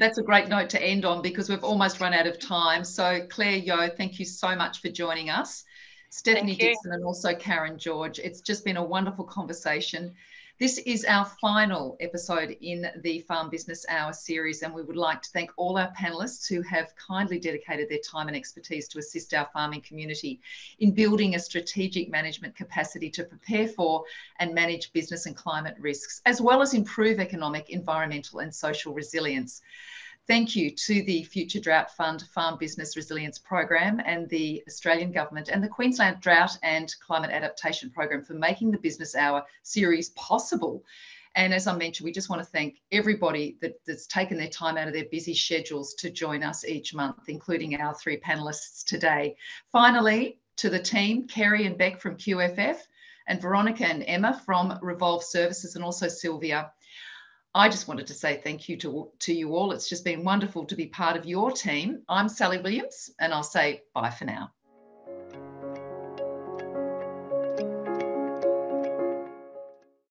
note to end on, because we've almost run out of time. So Claire Yeo, thank you so much for joining us. Stephanie Dixon and also Karen George. It's just been a wonderful conversation. This is our final episode in the Farm Business Hour series, and we would like to thank all our panellists who have kindly dedicated their time and expertise to assist our farming community in building a strategic management capacity to prepare for and manage business and climate risks, as well as improve economic, environmental and social resilience. Thank you to the Future Drought Fund Farm Business Resilience Program and the Australian Government and the Queensland Drought and Climate Adaptation Program for making the Business Hour series possible. And as I mentioned, we just want to thank everybody that's taken their time out of their busy schedules to join us each month, including our 3 panellists today. Finally, to the team, Kerry and Beck from QFF, and Veronica and Emma from Revolve Services, and also Sylvia. I just wanted to say thank you to you all. It's just been wonderful to be part of your team. I'm Sally Williams, and I'll say bye for now.